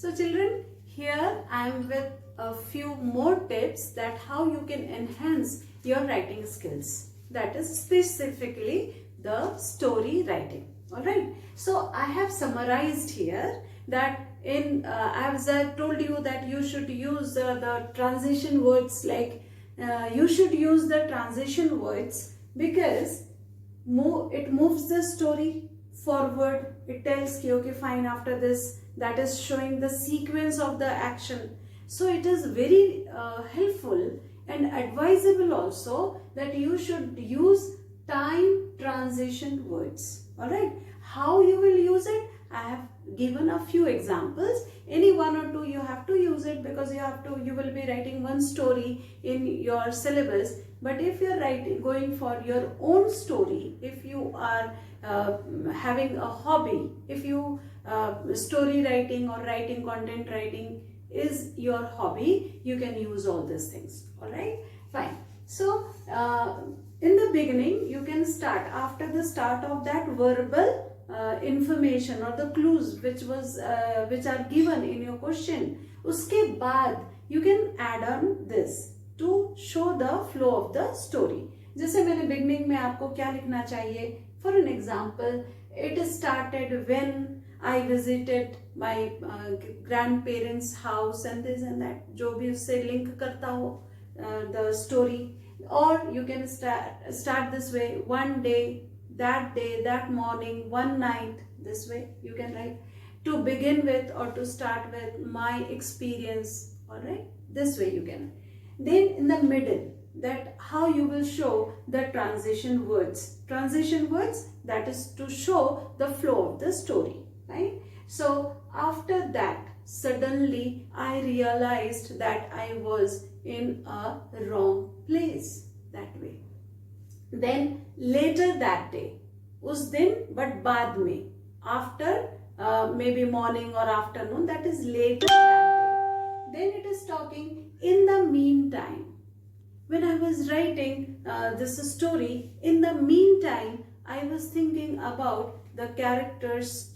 So children, here I am with a few more tips that how you can enhance your writing skills. That is specifically the story writing. Alright. So I have summarized here that as I told you that you should use the transition words, like you should use the transition words because it moves the story forward. It tells you, okay, fine, after this, that is showing the sequence of the action. So it is very helpful and advisable also that you should use time transition words. Alright, how you will use it? I have given a few examples. Any one or two you have to use it because you will be writing one story in your syllabus. But if you are going for your own story, if you are having a hobby, if you story writing or writing, content writing is your hobby, you can use all these things. Alright, fine. So in the beginning you can start, after the start of that verbal information or the clues which are given in your question, uske baad you can add on this to show the flow of the story. जैसे मैंने beginning में आपको क्या लिखना चाहिए? For an example, it started when I visited my grandparents' house and this and that. जो भी उससे link करता हो the story. Or you can start this way: one day, that morning, one night. This way you can write. To begin with or to start with, my experience. Alright, this way you can. Then in the middle, that how you will show the transition words. Transition words, that is to show the flow of the story. Right? So after that, suddenly I realized that I was in a wrong place. That way. Then later that day, us din but baad mein, after maybe morning or afternoon, that is later that day. Then it is talking in the meantime. When I was writing this story, in the meantime, I was thinking about the characters,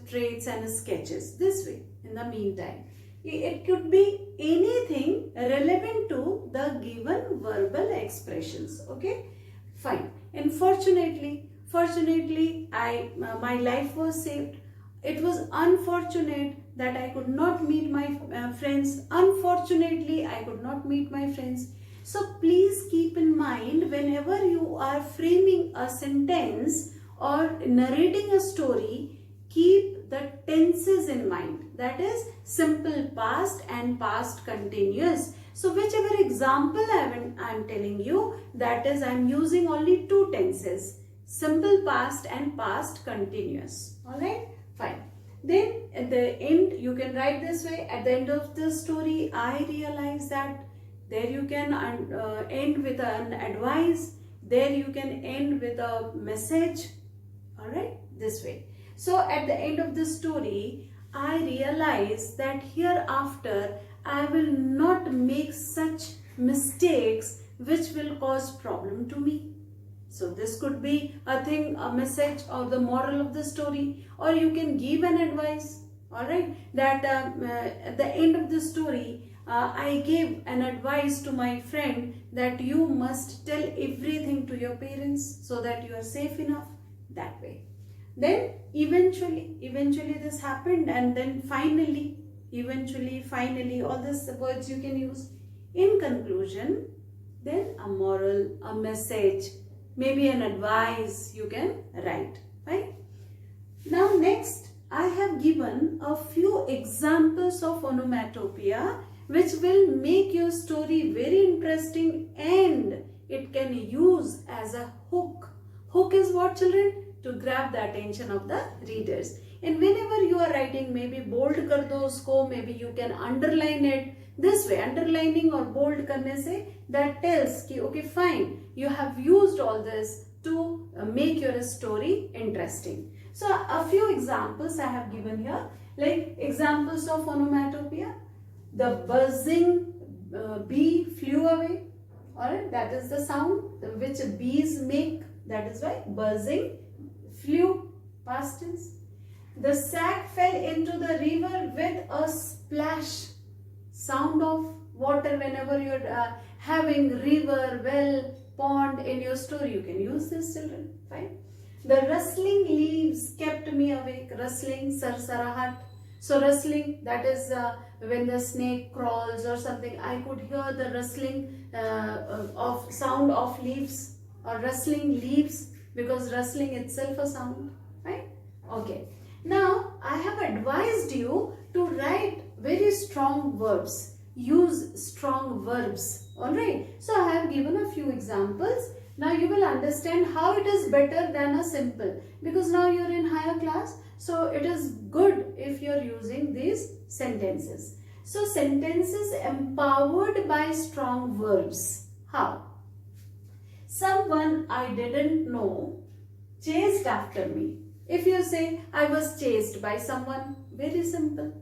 traits and sketches. This way, in the meantime. It could be anything relevant to the given verbal expressions. Okay, fine. And fortunately, my life was saved. It was unfortunate that I could not meet my friends. Unfortunately, I could not meet my friends. So please keep in mind, whenever you are framing a sentence or narrating a story, keep the tenses in mind. That is simple past and past continuous. So whichever example I am telling you, that is I am using only two tenses, simple past and past continuous. Alright, fine. Then at the end you can write this way: at the end of the story, I realize that. There you can end with an advice. There you can end with a message. Alright, this way. So at the end of the story, I realize that hereafter I will not make such mistakes which will cause problem to me. So this could be a message or the moral of the story, or you can give an advice. Alright, that at the end of the story, I gave an advice to my friend that you must tell everything to your parents so that you are safe enough. That way. Then eventually this happened, and then finally, all these words you can use. In conclusion, then a moral, a message, maybe an advice you can write. Right? Now next, I have given a few examples of onomatopoeia which will make your story very interesting, and it can use as a hook. Hook is what, children? To grab the attention of the readers. And whenever you are writing, maybe bold kar do usko, maybe you can underline it. This way, underlining or bold karne se, that tells ki, okay, fine, you have used all this to make your story interesting. So a few examples I have given here, like examples of onomatopoeia. The buzzing bee flew away. Alright, that is the sound which bees make. That is why buzzing, flew, past tense. The sack fell into the river with a splash, sound of water whenever you're having river, well, pond in your story. You can use this, children. Fine. The rustling leaves kept me awake. Rustling, sarsarahat. So rustling, that is when the snake crawls or something. I could hear the rustling of sound of leaves or rustling leaves, because rustling itself a sound. Right? Okay. Now I have advised you to write very strong verbs. Use strong verbs. Alright. So I have given a few examples. Now you will understand how it is better than a simple, because now you are in higher class. So it is good if you are using these sentences. So sentences empowered by strong verbs. How? Someone I didn't know chased after me. If you say I was chased by someone, very simple.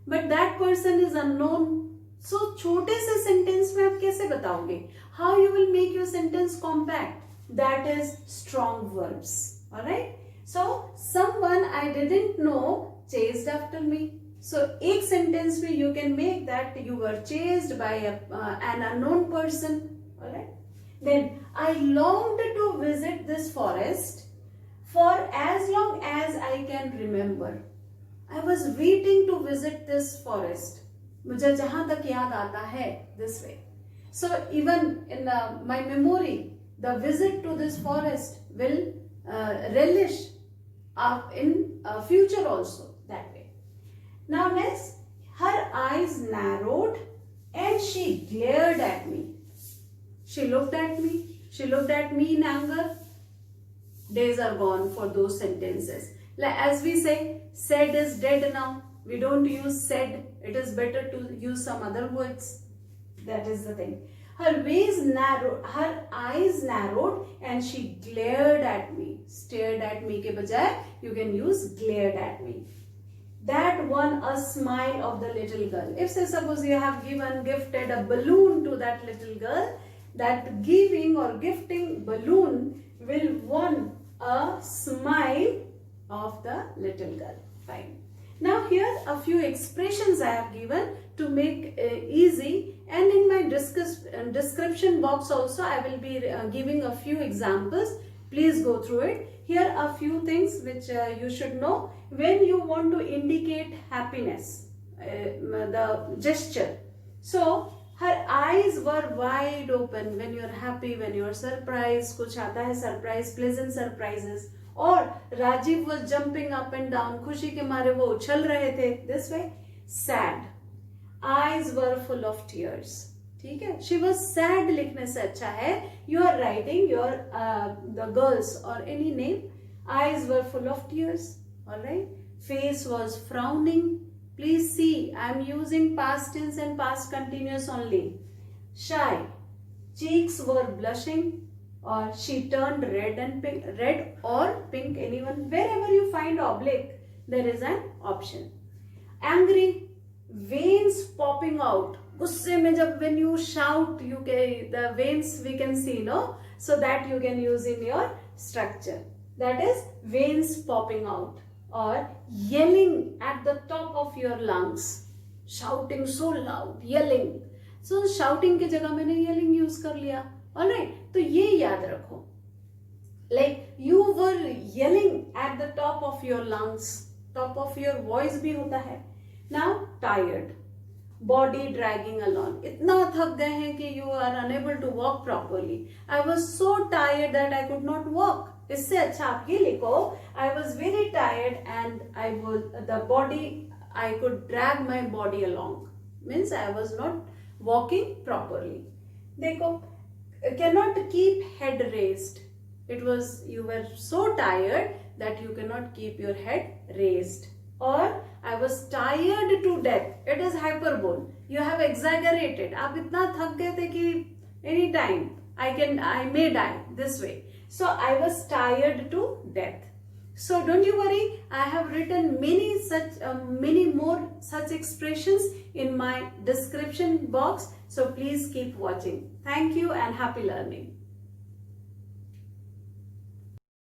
But that person is unknown. So छोटे से sentence में आप कैसे बताओगे? How you will make your sentence compact? That is strong verbs. Alright? So someone I didn't know chased after me. So एक sentence में you can make that you were chased by an unknown person. Alright? Then I longed to visit this forest for as long as I can remember. I was waiting to visit this forest. मुझे जहाँ तक याद आता है, this way. So even in my memory, the visit to this forest will relish in future also, that way. Now next, her eyes narrowed and she glared at me. She looked at me. She looked at me in anger. Days are gone for those sentences. Like as we say, said is dead now. We don't use said. It is better to use some other words. That is the thing. Her eyes narrowed and she glared at me. Stared at me ke bajay, you can use glared at me. That won a smile of the little girl. If say suppose you have gifted a balloon to that little girl, that giving or gifting balloon will won a smile of the little girl. Fine. Now here a few expressions I have given to make easy, and in my description box also I will be giving a few examples. Please go through it. Here are a few things which you should know when you want to indicate happiness, the gesture. So her eyes were wide open when you are happy, when you are surprised. कुछ आता है surprise, pleasant surprises. और Rajiv was jumping up and down. खुशी के मारे वो उछल रहे थे. This way. Sad. Eyes were full of tears. ठीक है? She was sad लिखने से अच्छा है. You are writing your the girls or any name. Eyes were full of tears. Alright. Face was frowning. Please see, I am using past tense and past continuous only. Shy. Cheeks were blushing. Or she turned red and pink, red or pink, anyone. Wherever you find oblique, there is an option. Angry, veins popping out. गुस्से में जब when you shout, you can, the veins we can see, no? So that you can use in your structure. That is veins popping out. Or yelling at the top of your lungs. Shouting so loud, yelling. So shouting के जगह मैंने yelling use कर लिया. Alright, तो ये याद रखो. Like you were yelling at the top of your lungs. Top of your voice भी होता है. Now tired. Body dragging along. इतना थक गए हैं कि you are unable to walk properly. I was so tired that I could not walk. इससे अच्छा आप ये लिखो. I was very tired and I could drag my body along. Means I was not walking properly. देखो. Cannot keep head raised. It was you were so tired that you cannot keep your head raised. Or I was tired to death. It is hyperbole. You have exaggerated. आप इतना थक गए थे कि any time I may die this way. So I was tired to death. So don't you worry. I have written many more such expressions in my description box. So please keep watching. Thank you and happy learning.